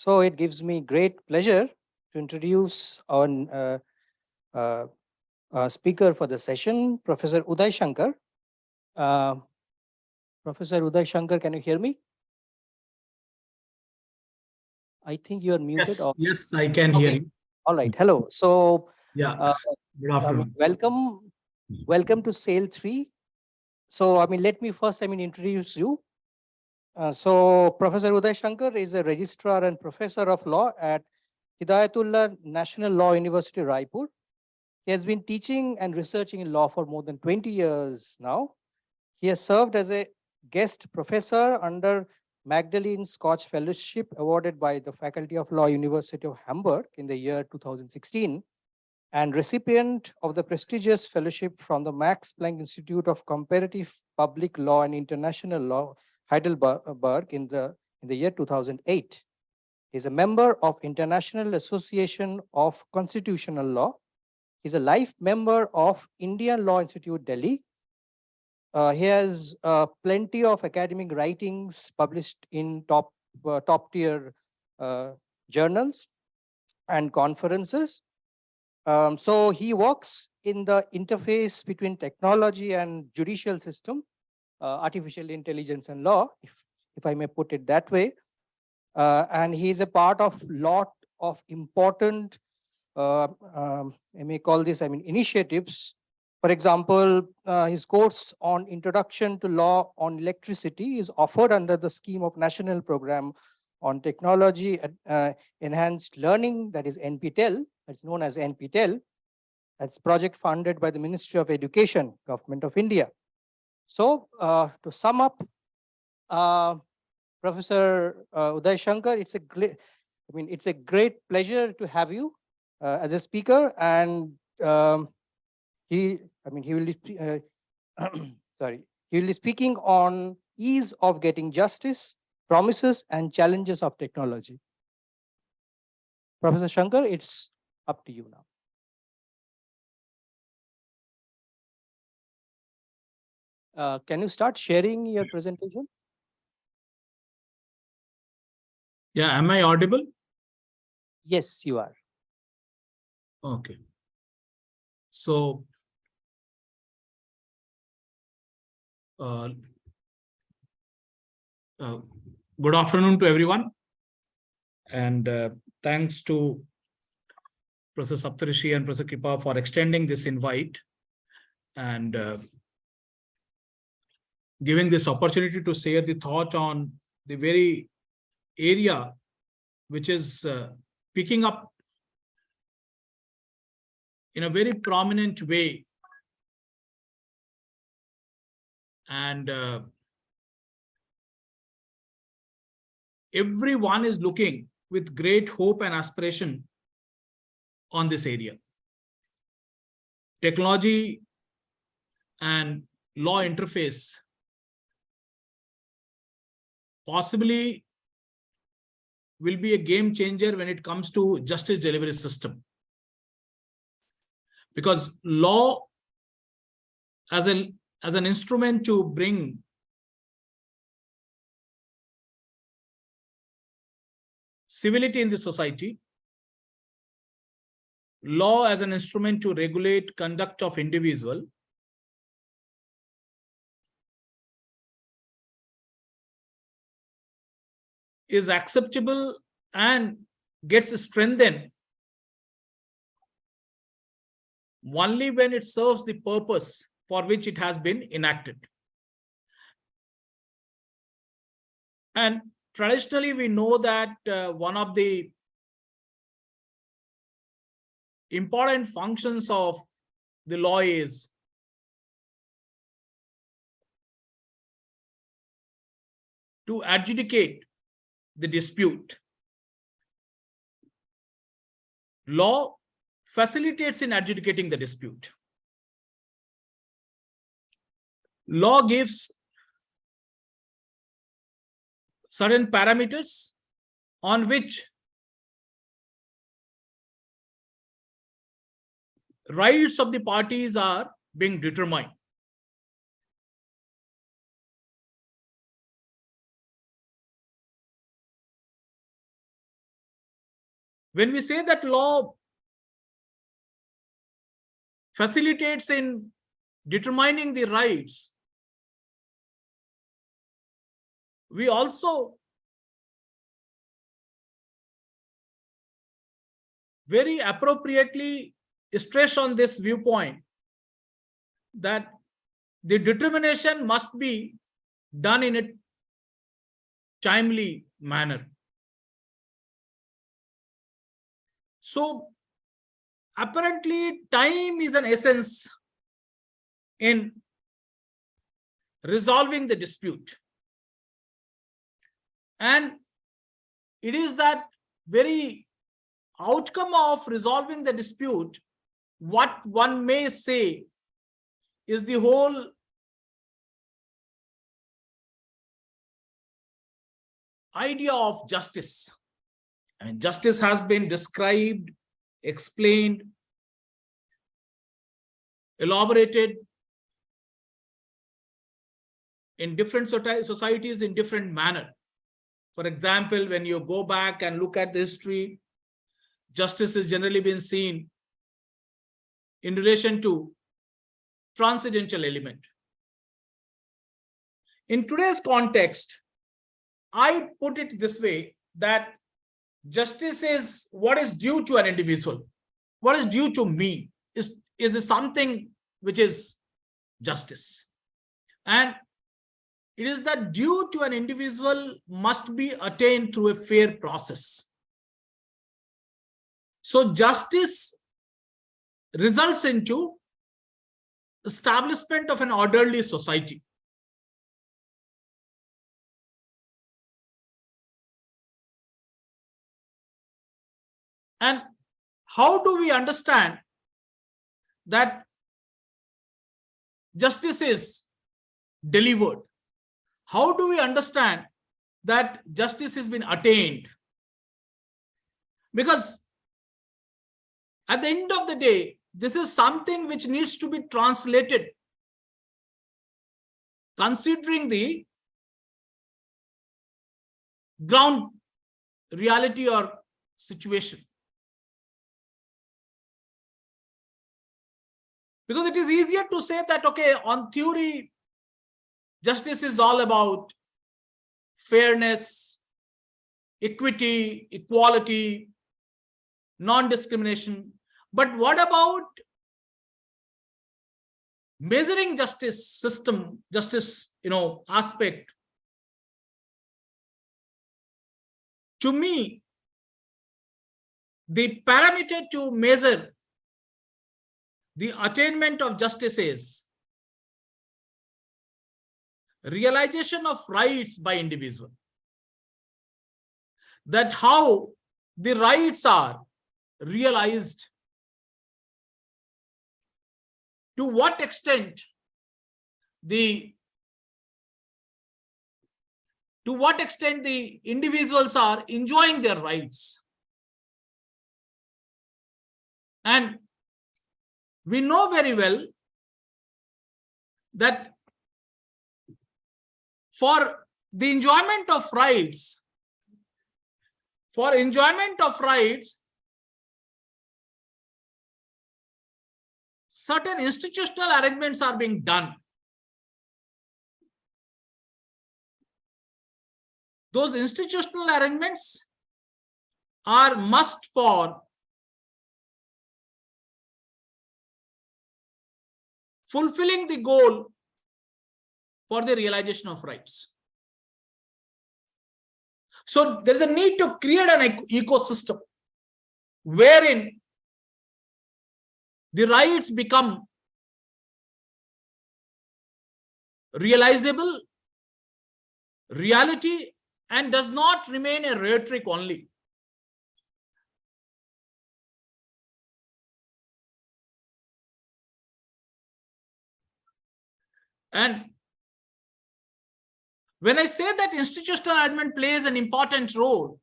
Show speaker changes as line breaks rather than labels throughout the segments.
So it gives me great pleasure to introduce our speaker for the session, Professor Uday Shankar. Professor Uday Shankar, can you hear me? I think you are muted.
Yes, I can hear you.
All right. Hello. So,
Yeah. Good afternoon.
welcome to SAIL 3. So, let me first, introduce you. So, Professor Uday Shankar is a registrar and professor of law at Hidayatullah National Law University, Raipur. He has been teaching and researching in law for more than 20 years now. He has served as a guest professor under Magdalene Scotch Fellowship awarded by the Faculty of Law, University of Hamburg in the year 2016, and recipient of the prestigious fellowship from the Max Planck Institute of Comparative Public Law and International Law, Heidelberg in the year 2008. He is a member of International Association of Constitutional Law. He's a life member of Indian Law Institute, Delhi. He has plenty of academic writings published in top tier journals and conferences. So he works in the interface between technology and judicial system, artificial intelligence and law, if I may put it that way. And he is a part of lot of important, I may call this, initiatives. For example, his course on Introduction to Law on Electricity is offered under the scheme of National Program on Technology Enhanced Learning, that is NPTEL. It's known as NPTEL. That's project funded by the Ministry of Education, Government of India. So to sum up, Professor Uday Shankar, it's a great pleasure to have you as a speaker, and he will be he will be speaking on ease of getting justice, promises, and challenges of technology. Professor Shankar, it's up to you now. Can you start sharing your presentation?
Yeah, am I audible?
Yes, you are.
Okay. So, good afternoon to everyone. And thanks to Professor Saptarishi and Professor Kripa for extending this invite and giving this opportunity to share the thought on the very area which is picking up in a very prominent way. And everyone is looking with great hope and aspiration on this area. Technology and law interface possibly will be a game changer when it comes to justice delivery system. Because law as an instrument to bring civility in the society, law as an instrument to regulate conduct of individual, is acceptable and gets strengthened only when it serves the purpose for which it has been enacted. And traditionally, we know that one of the important functions of the law is to adjudicate the dispute. Law facilitates in adjudicating the dispute. Law gives certain parameters on which rights of the parties are being determined. When we say that law facilitates in determining the rights, we also very appropriately stress on this viewpoint that the determination must be done in a timely manner. So apparently time is an essence in resolving the dispute. And it is that very outcome of resolving the dispute, what one may say is the whole idea of justice. And justice has been described, explained, elaborated in different societies in different manner. For example, when you go back and look at the history, justice has generally been seen in relation to transcendental element. In today's context, I put it this way, that justice is what is due to an individual. What is due to me is something which is justice. And it is that due to an individual must be attained through a fair process. So justice results into establishment of an orderly society. And how do we understand that justice is delivered? How do we understand that justice has been attained? Because at the end of the day, this is something which needs to be translated considering the ground reality or situation. Because it is easier to say that, okay, on theory, justice is all about fairness, equity, equality, non-discrimination. But what about measuring justice system, justice, aspect? To me, the parameter to measure the attainment of justice is realization of rights by individual. That how the rights are realized, to what extent the individuals are enjoying their rights. And we know very well that for the enjoyment of rights, certain institutional arrangements are being done. Those institutional arrangements are must for fulfilling the goal for the realization of rights. So there is a need to create an ecosystem wherein the rights become realizable, reality, and does not remain a rhetoric only. And when I say that institutional arrangement plays an important role,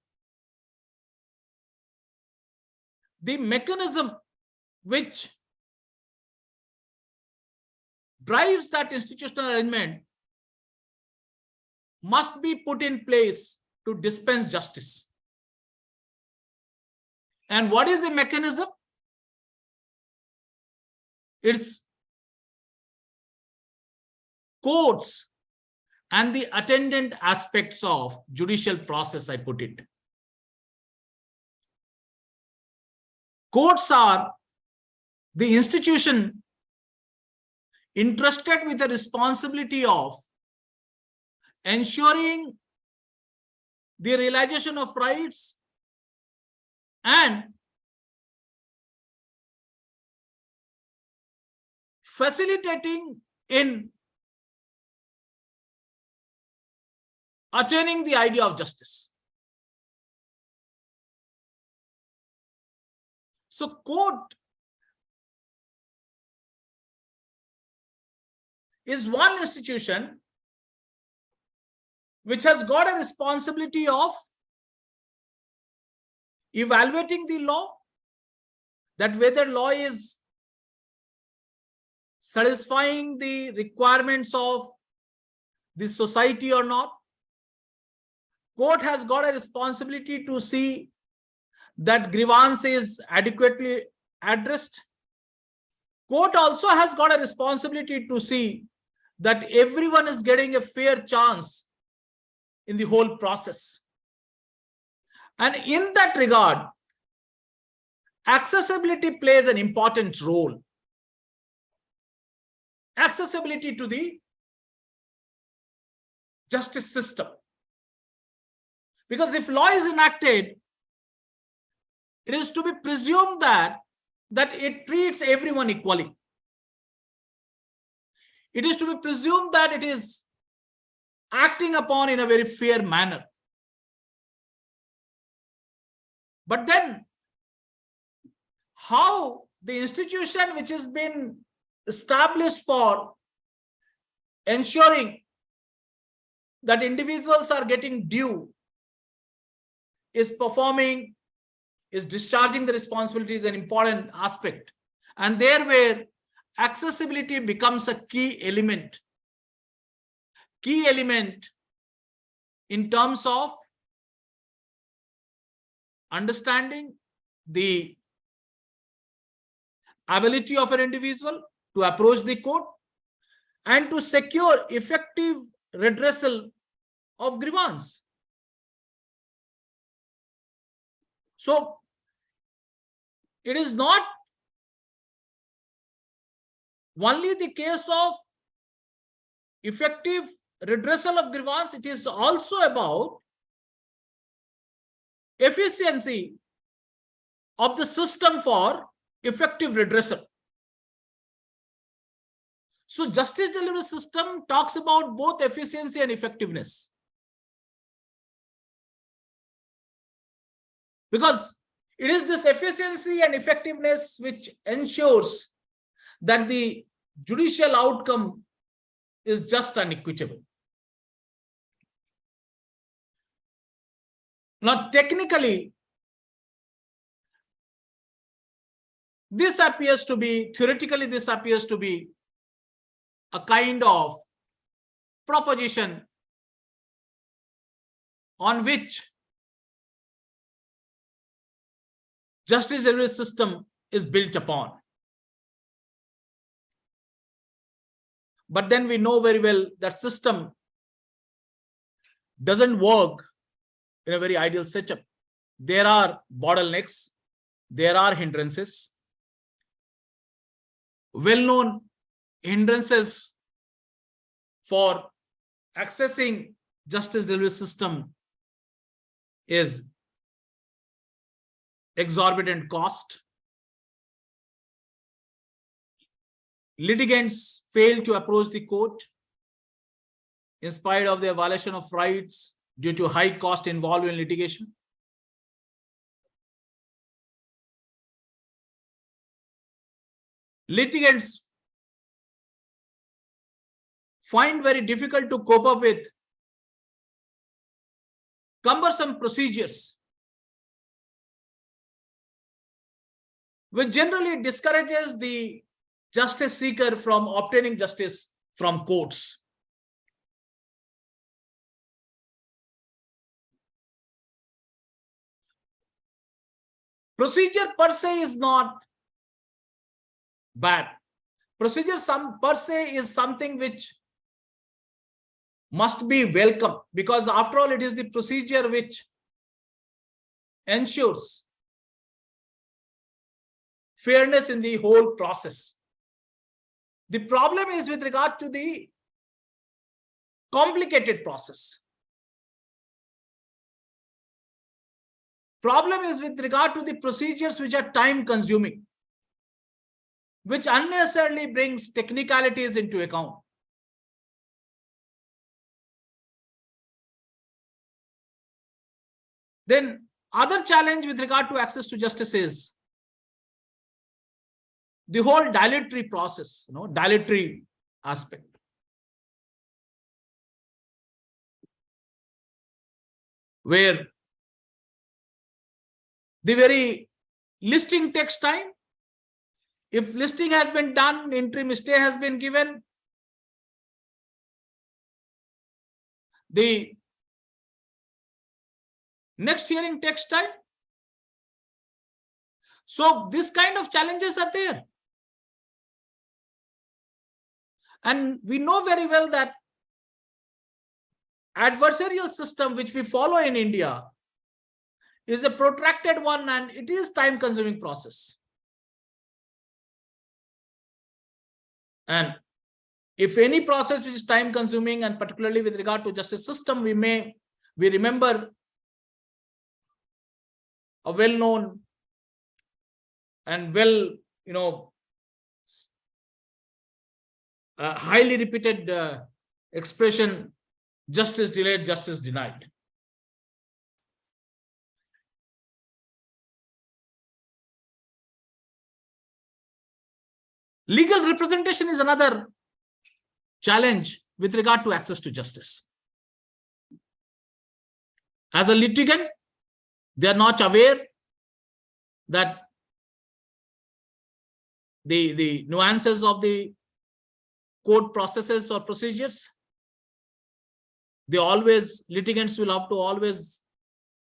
the mechanism which drives that institutional arrangement must be put in place to dispense justice. And what is the mechanism? It's courts and the attendant aspects of judicial process, I put it. Courts are the institution entrusted with the responsibility of ensuring the realization of rights and facilitating in attaining the idea of justice. So court is one institution which has got a responsibility of evaluating the law, that whether law is satisfying the requirements of the society or not. Court has got a responsibility to see that grievance is adequately addressed. Court also has got a responsibility to see that everyone is getting a fair chance in the whole process. And in that regard, accessibility plays an important role. Accessibility to the justice system. Because if law is enacted, it is to be presumed that it treats everyone equally. It is to be presumed that it is acting upon in a very fair manner. But then, how the institution which has been established for ensuring that individuals are getting due is performing, is discharging the responsibility is an important aspect. And there where accessibility becomes a key element in terms of understanding the ability of an individual to approach the court and to secure effective redressal of grievance. So it is not only the case of effective redressal of grievance, it is also about efficiency of the system for effective redressal. So justice delivery system talks about both efficiency and effectiveness. Because it is this efficiency and effectiveness which ensures that the judicial outcome is just and equitable. Now, technically, this appears to be, theoretically, this appears to be a kind of proposition on which justice delivery system is built upon. But then we know very well that system doesn't work in a very ideal setup. There are bottlenecks, there are hindrances. Well-known hindrances for accessing justice delivery system is exorbitant cost. Litigants fail to approach the court in spite of their violation of rights due to high cost involved in litigation. Litigants find very difficult to cope up with cumbersome procedures, which generally discourages the justice seeker from obtaining justice from courts. Procedure per se is not bad. Procedure per se is something which must be welcome, because after all, it is the procedure which ensures fairness in the whole process. The problem is with regard to the complicated process. Problem is with regard to the procedures which are time consuming, which unnecessarily brings technicalities into account. Then other challenge with regard to access to justice is the whole dilatory process, dilatory aspect. Where the very listing takes time. If listing has been done, interim stay has been given, the next hearing takes time. So this kind of challenges are there. And we know very well that adversarial system which we follow in India is a protracted one, and it is time consuming process. And if any process which is time consuming, and particularly with regard to justice system, we remember a well-known and highly repeated expression, justice delayed, justice denied. Legal representation is another challenge with regard to access to justice. As a litigant, they are not aware that the nuances of the court processes or procedures. Litigants will have to always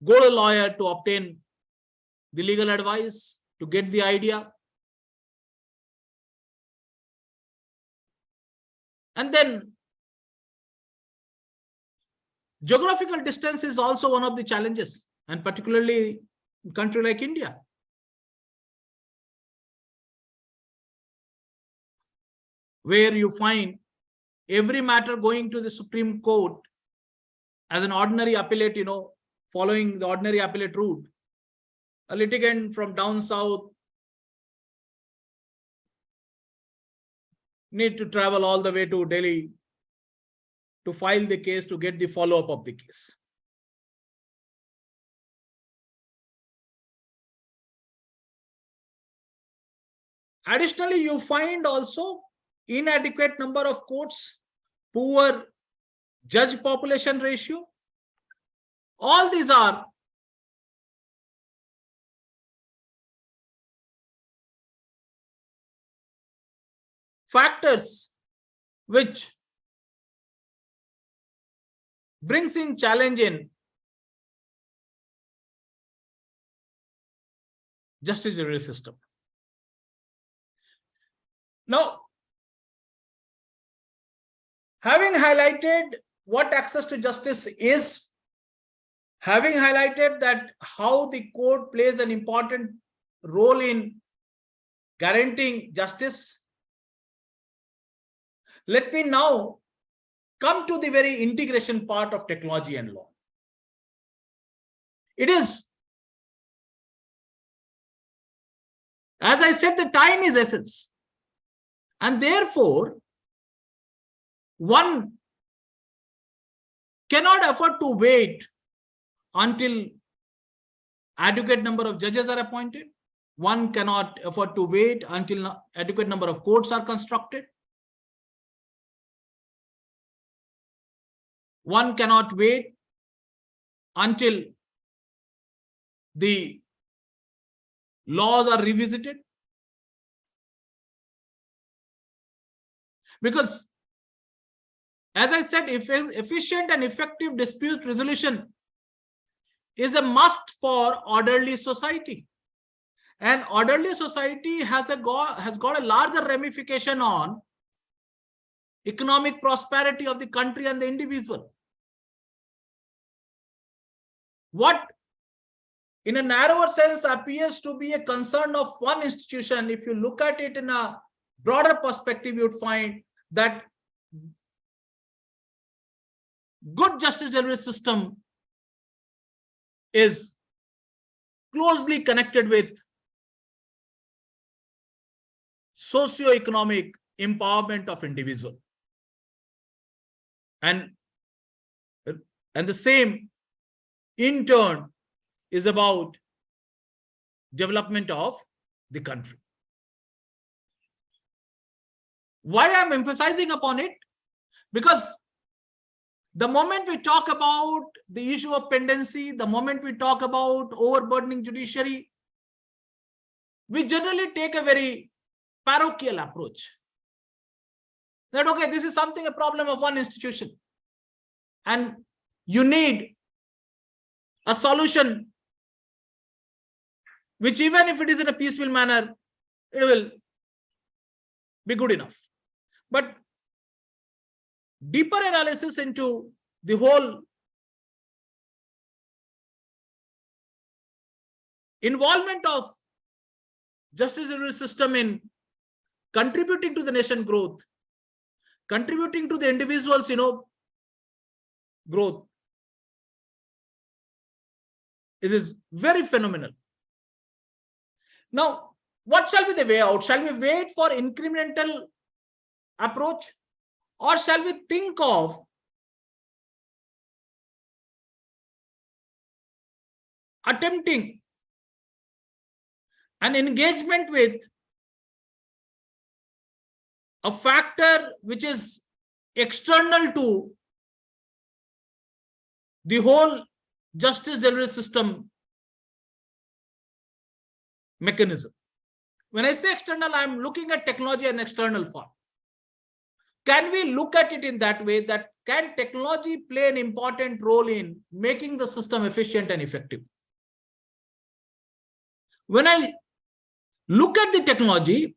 go to a lawyer to obtain the legal advice, to get the idea. And then geographical distance is also one of the challenges, and particularly in a country like India. Where you find every matter going to the Supreme Court as an ordinary appellate, following the ordinary appellate route. A litigant from down south need to travel all the way to Delhi to file the case, to get the follow-up of the case. Additionally, you find also inadequate number of courts, poor judge population ratio. All these are factors which brings in challenge in justice delivery system. Now, having highlighted what access to justice is, having highlighted that how the court plays an important role in guaranteeing justice, let me now come to the very integration part of technology and law. It is, as I said, the time is essence. And therefore, one cannot afford to wait until adequate number of judges are appointed. One cannot afford to wait until adequate number of courts are constructed. One cannot wait until the laws are revisited. Because, as I said, efficient and effective dispute resolution is a must for orderly society. An orderly society has got a larger ramification on economic prosperity of the country and the individual. What in a narrower sense appears to be a concern of one institution, if you look at it in a broader perspective, you'd find that good justice delivery system is closely connected with socio-economic empowerment of individual. And the same in turn is about development of the country. Why I'm emphasizing upon it? Because the moment we talk about the issue of pendency, the moment we talk about overburdening judiciary, we generally take a very parochial approach. That, okay, this is something, a problem of one institution, and you need a solution which, even if it is in a peaceful manner, it will be good enough. But deeper analysis into the whole involvement of justice delivery system in contributing to the nation growth, contributing to the individual's, growth, it is very phenomenal. Now, what shall be the way out? Shall we wait for incremental approach, or shall we think of attempting an engagement with a factor which is external to the whole justice delivery system mechanism? When I say external, I'm looking at technology and external form. Can we look at it in that way, that can technology play an important role in making the system efficient and effective? When I look at the technology,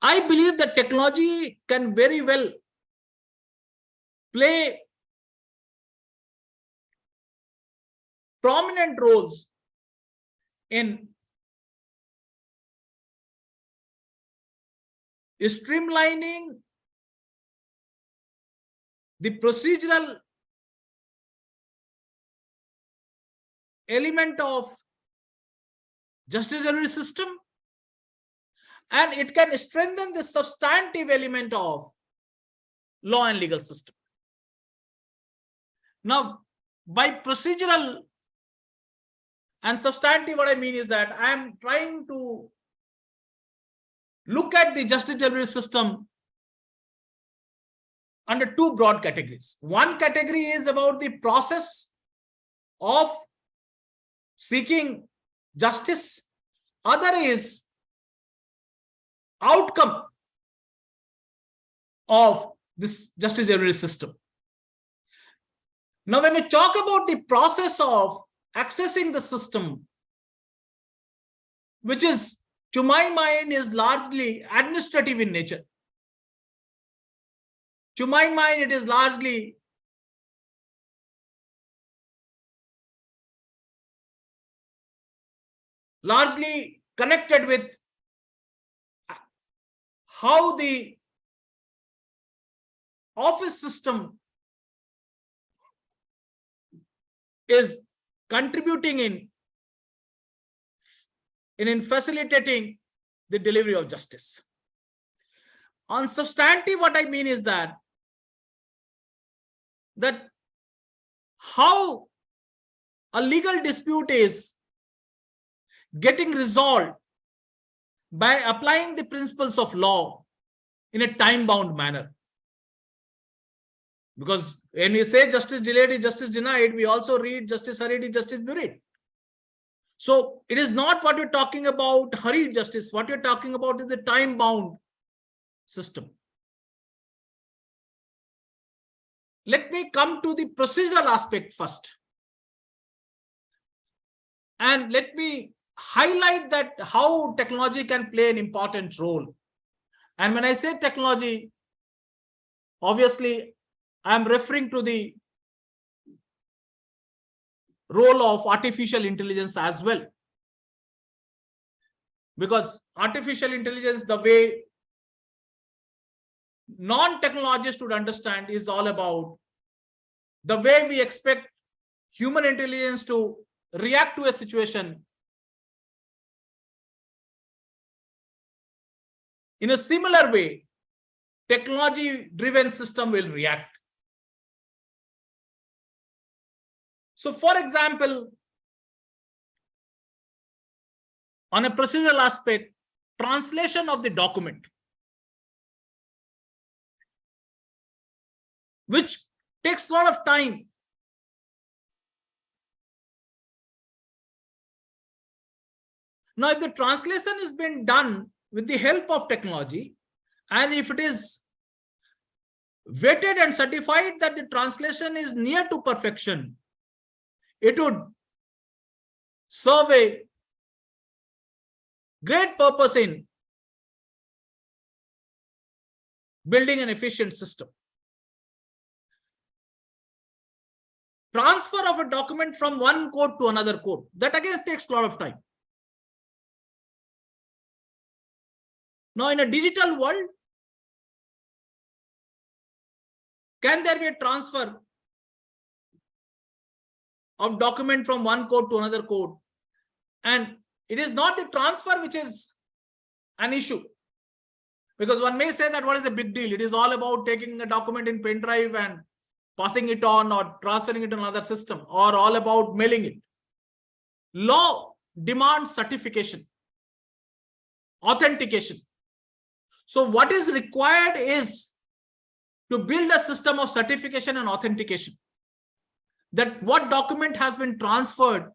I believe that technology can very well play prominent roles in streamlining the procedural element of justice delivery system, and it can strengthen the substantive element of law and legal system. Now, by procedural and substantive, what I mean is that I am trying to look at the justice delivery system under two broad categories. One category is about the process of seeking justice. Other is outcome of this justice delivery system. Now, when we talk about the process of accessing the system, which is, to my mind, is largely administrative in nature. To my mind, it is largely connected with how the office system is contributing in facilitating the delivery of justice. On substantive, what I mean is that how a legal dispute is getting resolved by applying the principles of law in a time-bound manner. Because when we say justice delayed is justice denied, we also read justice hurried is justice buried. So it is not what you're talking about hurried justice. What you're talking about is the time-bound system. Let me come to the procedural aspect first. And let me highlight that how technology can play an important role. And when I say technology, obviously, I'm referring to the role of artificial intelligence as well. Because artificial intelligence, the way non-technologists would understand, is all about the way we expect human intelligence to react to a situation. In a similar way, technology-driven system will react. So, for example, on a procedural aspect, translation of the document, which takes a lot of time. Now, if the translation is being done with the help of technology, and if it is vetted and certified that the translation is near to perfection, it would serve a great purpose in building an efficient system. Transfer of a document from one code to another code, that again takes a lot of time. Now, in a digital world, can there be a transfer of document from one code to another code? And it is not the transfer which is an issue. Because one may say that what is the big deal? It is all about taking a document in pen drive and passing it on or transferring it to another system, or all about mailing it. Law demands certification, authentication. So what is required is to build a system of certification and authentication, that what document has been transferred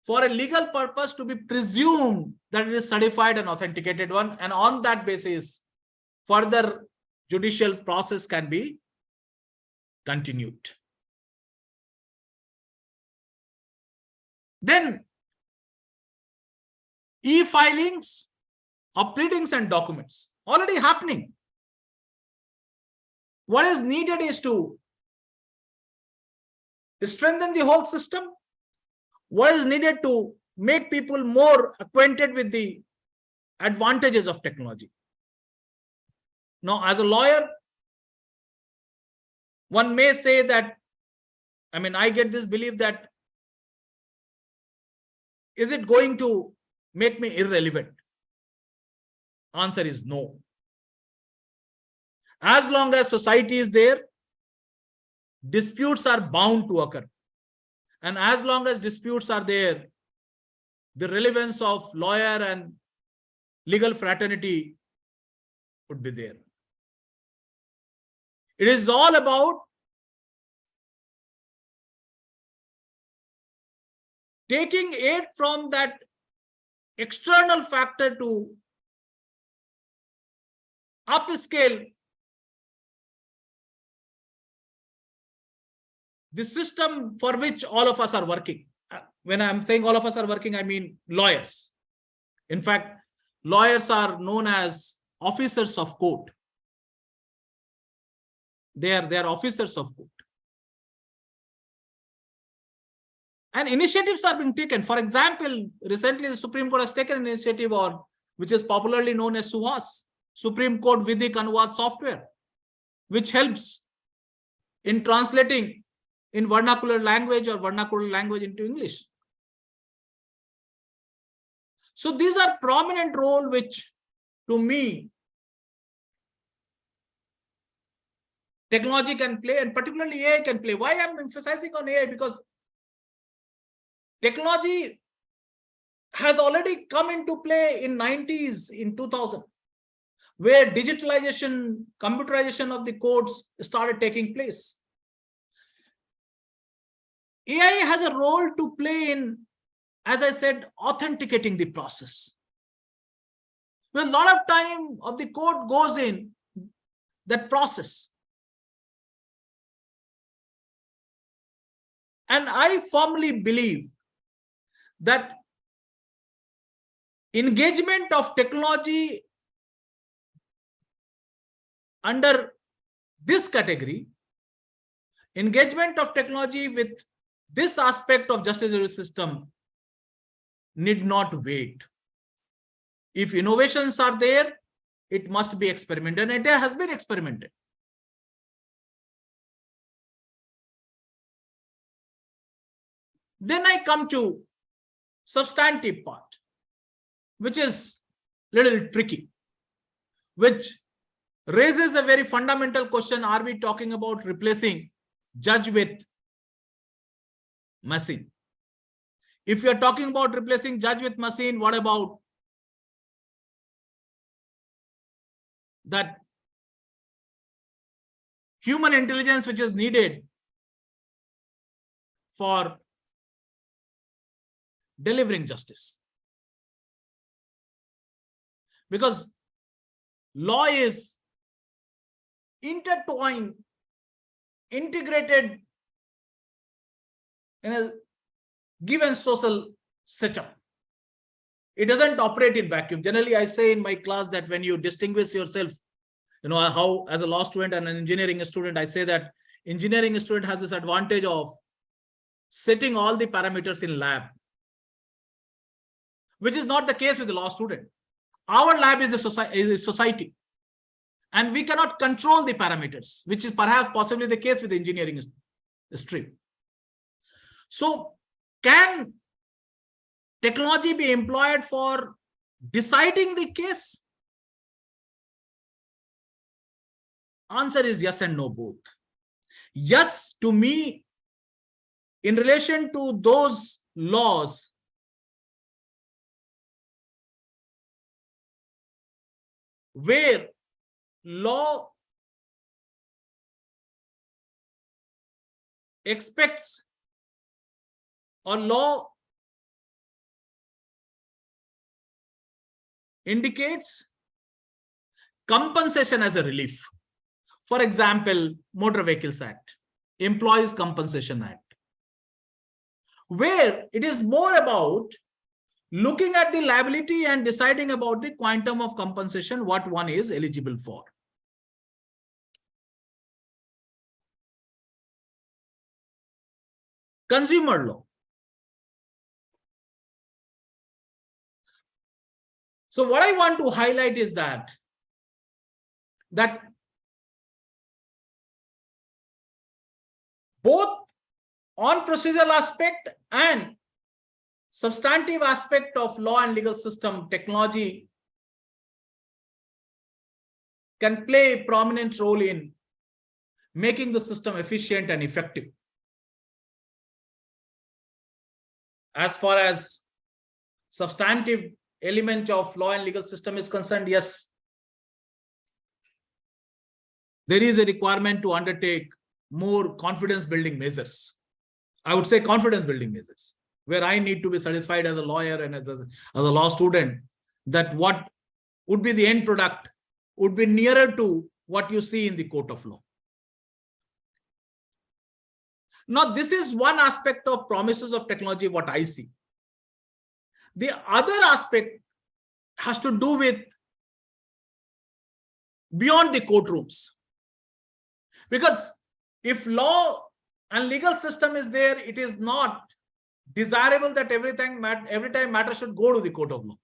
for a legal purpose to be presumed that it is certified and authenticated one, and on that basis, further judicial process can be continued. Then, e-filings of pleadings and documents already happening. What is needed is to strengthen the whole system. What is needed to make people more acquainted with the advantages of technology. Now, as a lawyer, one may say that, I get this belief that, is it going to make me irrelevant? Answer is no. As long as society is there, disputes are bound to occur. And as long as disputes are there, the relevance of lawyer and legal fraternity would be there. It is all about taking aid from that external factor to upscale the system for which all of us are working. When I'm saying all of us are working, I mean lawyers. In fact, lawyers are known as officers of court. They are officers of court. And initiatives are being taken. For example, recently the Supreme Court has taken an initiative on, which is popularly known as SUHAS, Supreme Court Vidhik Anuvad software, which helps in translating in vernacular language or vernacular language into English. So these are prominent role which, to me, technology can play, and particularly AI can play. Why I'm emphasizing on AI? Because technology has already come into play in 90s, in 2000, where digitalization, computerization of the codes started taking place. AI has a role to play in, as I said, authenticating the process. When a lot of time of the code goes in that process. And I firmly believe that engagement of technology under this category, engagement of technology with this aspect of justice delivery system need not wait. If innovations are there, it must be experimented, and it has been experimented. Then I come to substantive part, which is little tricky, which raises a very fundamental question. Are we talking about replacing judge with machine? If you're talking about replacing judge with machine, what about that human intelligence which is needed for delivering justice? Because law is intertwined, integrated in a given social setup. It doesn't operate in vacuum. Generally, I say in my class that when you distinguish yourself, how as a law student and an engineering student, I say that engineering student has this advantage of setting all the parameters in lab, which is not the case with the law student. Our lab is a society, and we cannot control the parameters, which is perhaps possibly the case with the engineering stream. So can technology be employed for deciding the case? Answer is yes and no both. Yes, to me, in relation to those laws where law expects or law indicates compensation as a relief. For example, Motor Vehicles Act, Employees Compensation Act, where it is more about looking at the liability and deciding about the quantum of compensation, what one is eligible for. Consumer law. So what I want to highlight is that both on procedural aspect and substantive aspect of law and legal system, technology can play a prominent role in making the system efficient and effective. As far as substantive element of law and legal system is concerned, yes, there is a requirement to undertake more confidence building measures. I would say confidence building measures, where I need to be satisfied as a lawyer and as a law student that what would be the end product would be nearer to what you see in the court of law. Now, this is one aspect of promises of technology, what I see. The other aspect has to do with beyond the courtrooms. Because if law and legal system is there, it is not desirable that every time matter should go to the court of law.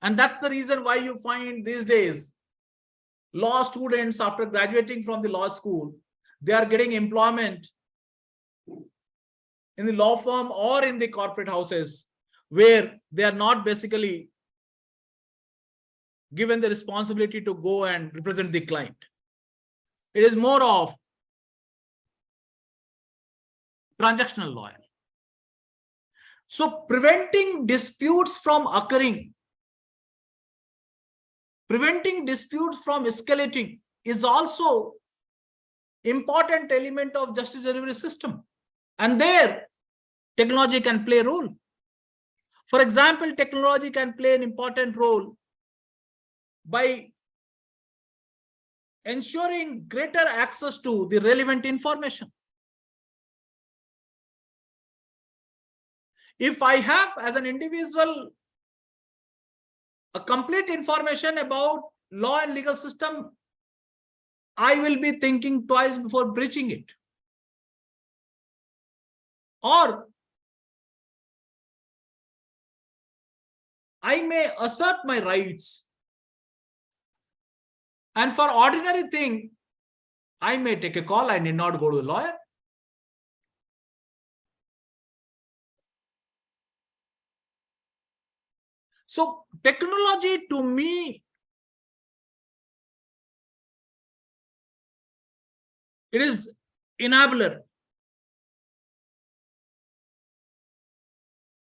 And that's the reason why you find these days law students, after graduating from the law school, they are getting employment in the law firm or in the corporate houses, where they are not basically given the responsibility to go and represent the client. It is more of transactional lawyer. So preventing disputes from occurring, preventing disputes from escalating is also important element of justice delivery system. And there, technology can play a role. For example, technology can play an important role by ensuring greater access to the relevant information. If I have as an individual a complete information about law and legal system, I will be thinking twice before breaching it. Or I may assert my rights. And for ordinary thing, I may take a call. I need not go to the lawyer. So technology to me, it is enabler.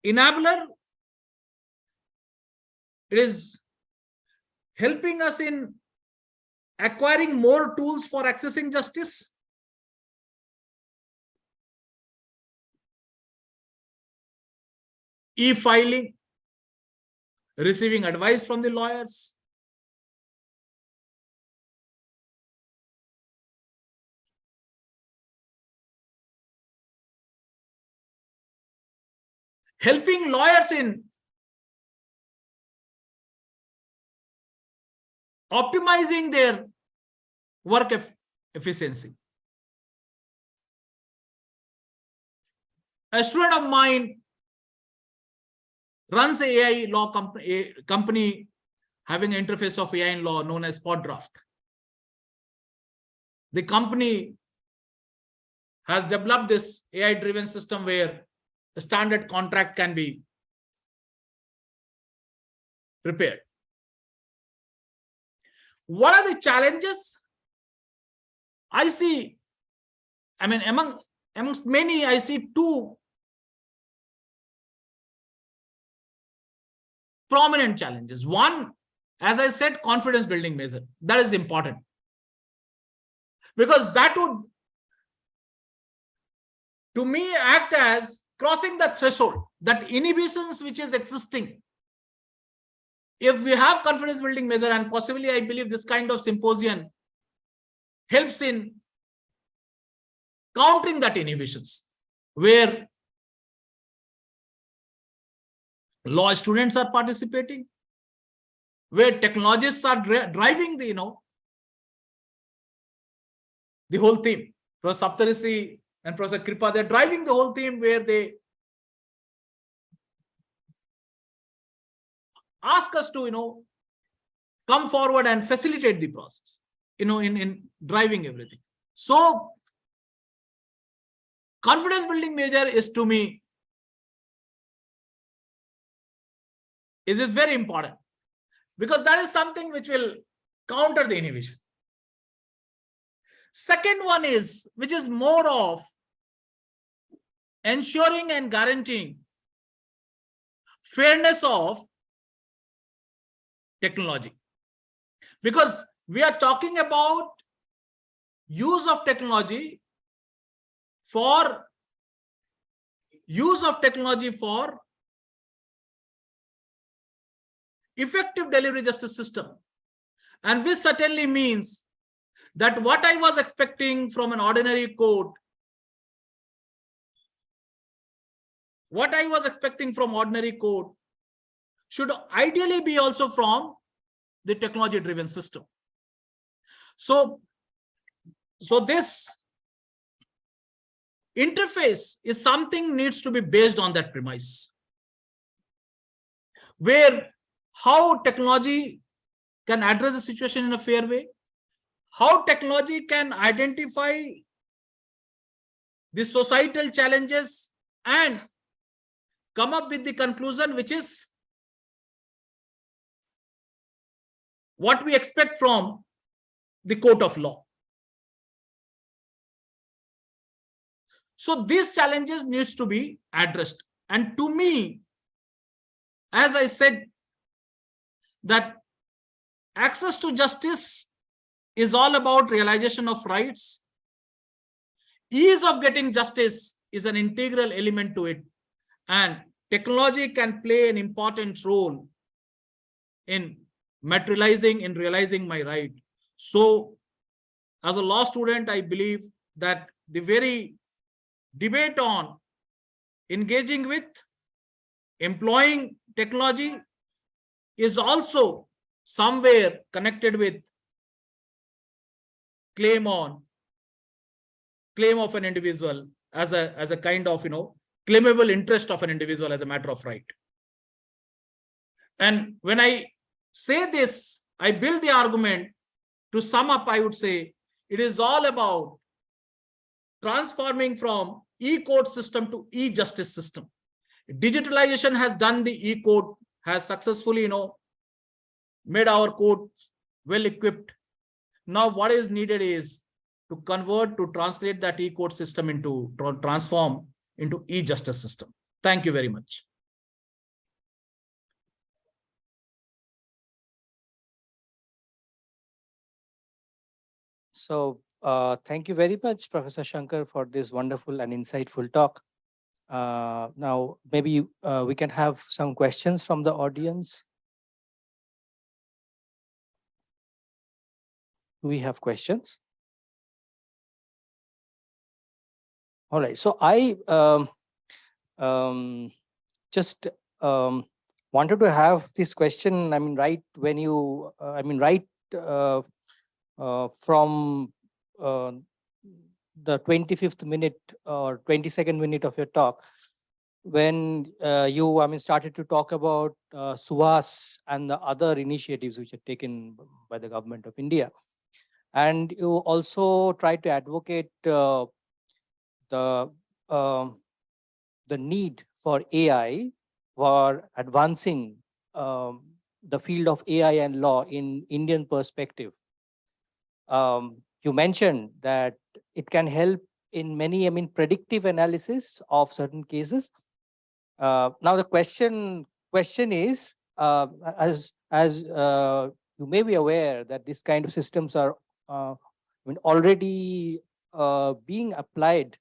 Enabler, it is helping us in acquiring more tools for accessing justice. E-filing, receiving advice from the lawyers. Helping lawyers in optimizing their work efficiency. A student of mine runs a AI law company having an interface of AI in law known as SpotDraft. The company has developed this AI-driven system where a standard contract can be prepared. What are the challenges? I see, I mean, amongst many, I see two prominent challenges. One, as I said, confidence building measure. That is important. Because that would, to me, act as crossing the threshold, that inhibitions which is existing. If we have confidence building measure, and possibly I believe this kind of symposium helps in countering that inhibitions, where law students are participating, where technologists are driving the, the whole theme. Professor Saptarshi and Professor Kripa, they're driving the whole theme, where they ask us to, come forward and facilitate the process, in driving everything. So confidence building measure is, to me, is very important, because that is something which will counter the inhibition. Second one is, which is more of ensuring and guaranteeing fairness of technology, because we are talking about use of technology for effective delivery justice system. And this certainly means that what I was expecting from an ordinary court, should ideally be also from the technology driven system. So this interface is something needs to be based on that premise, where how technology can address the situation in a fair way, how technology can identify the societal challenges and come up with the conclusion which is what we expect from the court of law. So these challenges needs to be addressed. And to me, as I said, that access to justice is all about realization of rights. Ease of getting justice is an integral element to it. And technology can play an important role in materializing, in realizing my right. So as a law student, I believe that the very debate on engaging with employing technology is also somewhere connected with claim of an individual as a kind of claimable interest of an individual as a matter of right. And when I say this, I build the argument. To sum up, I would say it is all about transforming from e-court system to e-justice system. Digitalization has done the e-court, has successfully made our courts well equipped. Now what is needed is to translate that e-court system into, transform into e-justice system. Thank you very much.
So thank you very much, Professor Shankar, for this wonderful and insightful talk. Now, maybe we can have some questions from the audience. Do we have questions? All right. So I just wanted to have this question. I mean, right when you, from the 25th minute or 22nd minute of your talk, when you started to talk about SUVAS and the other initiatives which are taken by the government of India. And you also tried to advocate the need for AI for advancing the field of AI and law in Indian perspective. You mentioned that it can help in many, predictive analysis of certain cases. Now the question is, as you may be aware that this kind of systems are already being applied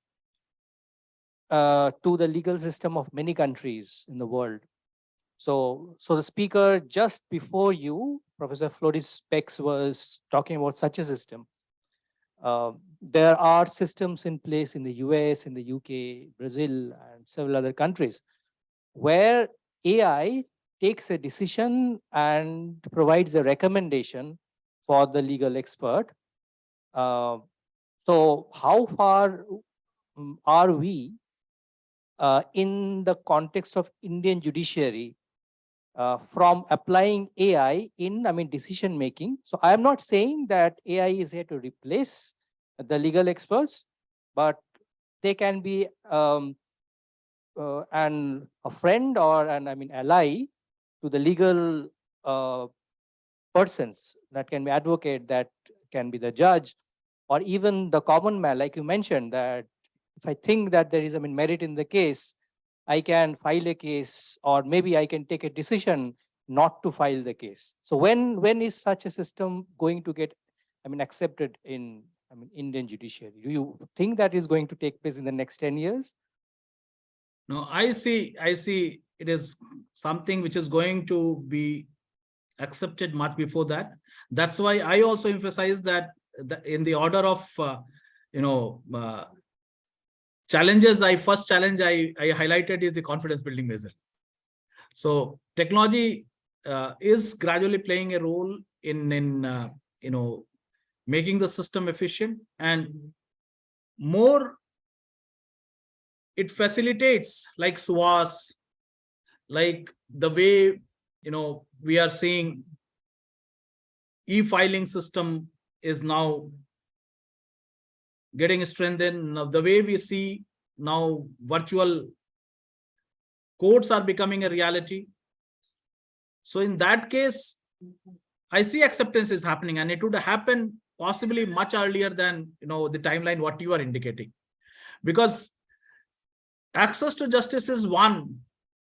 to the legal system of many countries in the world. So the speaker just before you, Professor Floris Pex, was talking about such a system. There are systems in place in the US, in the UK, Brazil, and several other countries where AI takes a decision and provides a recommendation for the legal expert. So how far are we in the context of Indian judiciary from applying AI in, decision making? So I am not saying that AI is here to replace the legal experts, but they can be a friend or an ally to the legal persons. That can be advocate, that can be the judge, or even the common man, like you mentioned, that if I think that there is merit in the case, I can file a case, or maybe I can take a decision not to file the case. So when is such a system going to get accepted in Indian judiciary? Do you think that is going to take place in the next 10 years?
No, I see it is something which is going to be accepted much before that. That's why I also emphasize that in the order of challenges, first challenge I highlighted is the confidence building measure. So technology is gradually playing a role in making the system efficient, and more it facilitates, like SUVAS, like the way we are seeing e-filing system is now getting strengthened. Now the way we see now virtual courts are becoming a reality. So in that case, I see acceptance is happening, and it would happen possibly much earlier than the timeline what you are indicating, because access to justice is one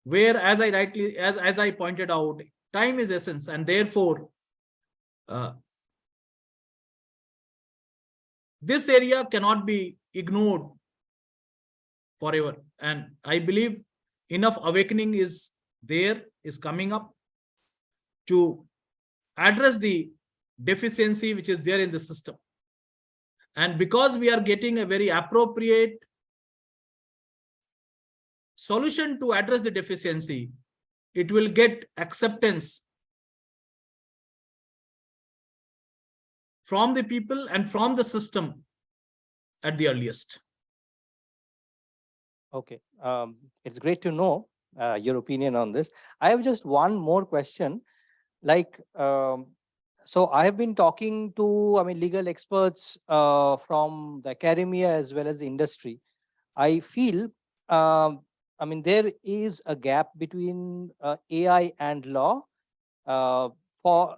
where, as I pointed out, time is essence, and therefore this area cannot be ignored forever. And I believe enough awakening is coming up to address the deficiency which is there in the system. And because we are getting a very appropriate solution to address the deficiency, it will get acceptance from the people and from the system at the earliest.
Okay, it's great to know your opinion on this. I have just one more question. Like, so I have been talking to, legal experts from the academia as well as the industry. I feel, there is a gap between AI and law. Uh, for,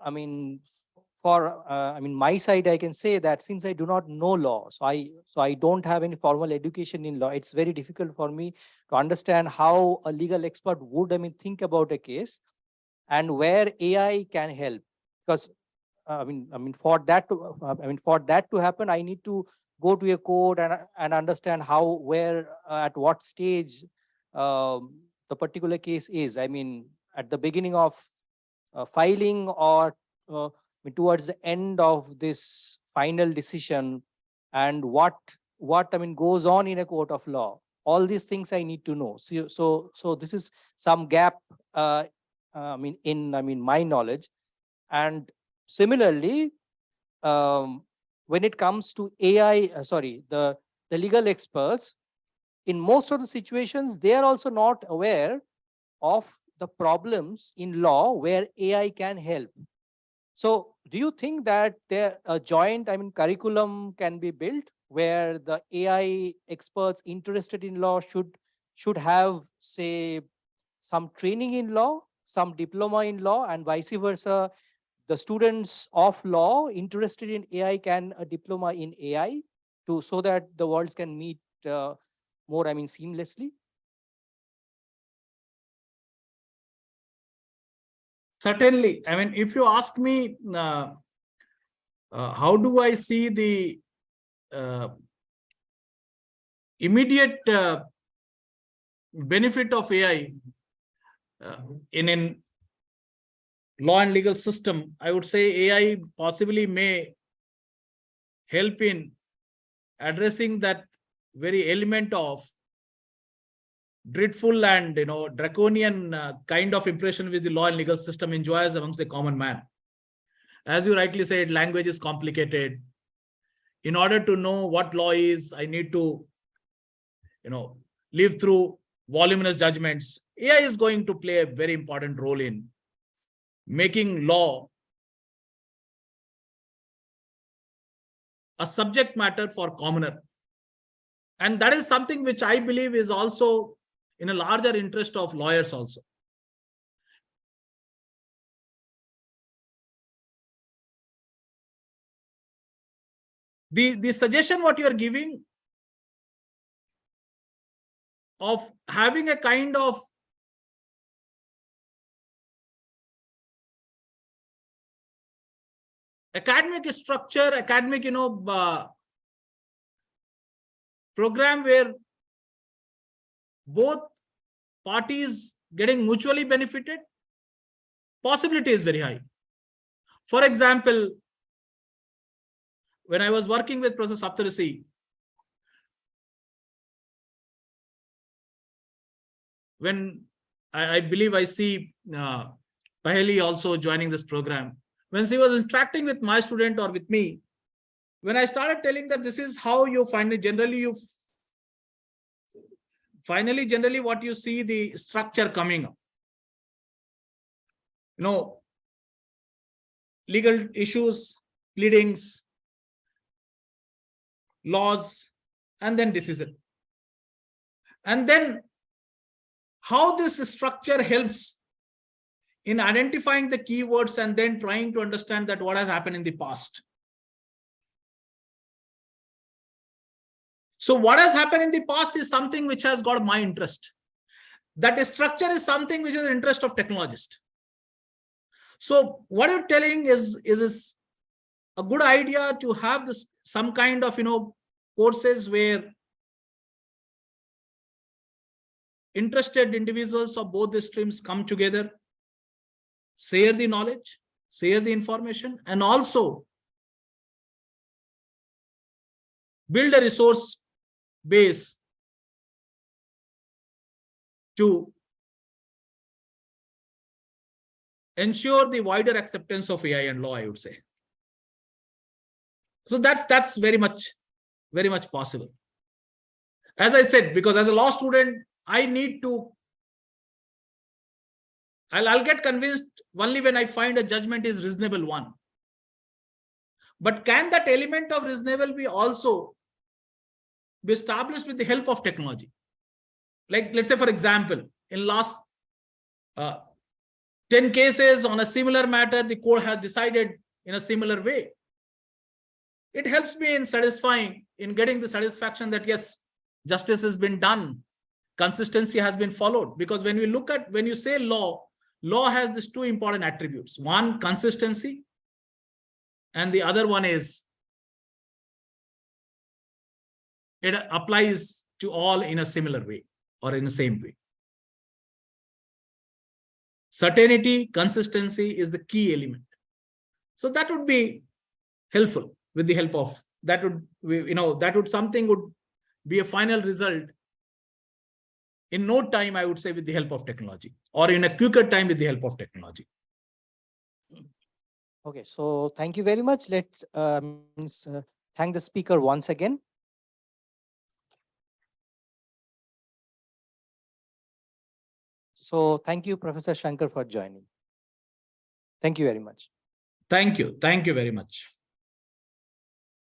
my side, I can say that since I do not know law, so I don't have any formal education in law. It's very difficult for me to understand how a legal expert would, think about a case and where AI can help. Because for that to happen, I need to go to a court and understand how, where, at what stage the particular case is. I mean, at the beginning of filing, or towards the end of this final decision, and what goes on in a court of law. All these things I need to know. So this is some gap in my knowledge. And similarly, when it comes to AI, the legal experts, in most of the situations, they are also not aware of the problems in law where AI can help. So do you think that there a joint, curriculum can be built where the AI experts interested in law should have, say, some training in law, some diploma in law, and vice versa? The students of law interested in AI can a diploma in AI, to so that the worlds can meet more, seamlessly.
Certainly. I mean, if you ask me, how do I see the immediate benefit of AI in law and legal system, I would say AI possibly may help in addressing that very element of dreadful and draconian kind of impression which the law and legal system enjoys amongst the common man. As you rightly said, language is complicated. In order to know what law is, I need to live through voluminous judgments. AI is going to play a very important role in making law a subject matter for commoner. And that is something which I believe is also in a larger interest of lawyers also. The suggestion what you are giving of having a kind of academic structure, academic program where both parties getting mutually benefited, possibility is very high. For example, when I was working with Professor Saptarisi, when I believe I see Paheli also joining this program, when she was interacting with my student or with me, when I started telling that this is how you find it, generally what you see the structure coming up. Legal issues, pleadings, laws, and then decision. And then how this structure helps in identifying the keywords and then trying to understand that what has happened in the past. So what has happened in the past is something which has got my interest. That structure is something which is the interest of technologist. So what you're telling is a good idea to have this some kind of courses where interested individuals of both the streams come together, share the knowledge, share the information, and also build a resource base to ensure the wider acceptance of AI and law, I would say. So that's very much possible. As I said, because as a law student, I need to, I'll get convinced only when I find a judgment is reasonable one. But can that element of reasonable be also be established with the help of technology? Like, let's say, for example, in last 10 cases on a similar matter, the court has decided in a similar way. It helps me in getting the satisfaction that yes, justice has been done, consistency has been followed. Because when you say law has these two important attributes. One, consistency, and the other one is it applies to all in a similar way or in the same way. Certainty, consistency is the key element. So that would be helpful with the help of that would something would be a final result in no time, I would say, with the help of technology, or in a quicker time with the help of technology.
Okay, so thank you very much. Let's thank the speaker once again. So thank you, Professor Shankar, for joining. Thank you very much.
Thank you. Thank you very much.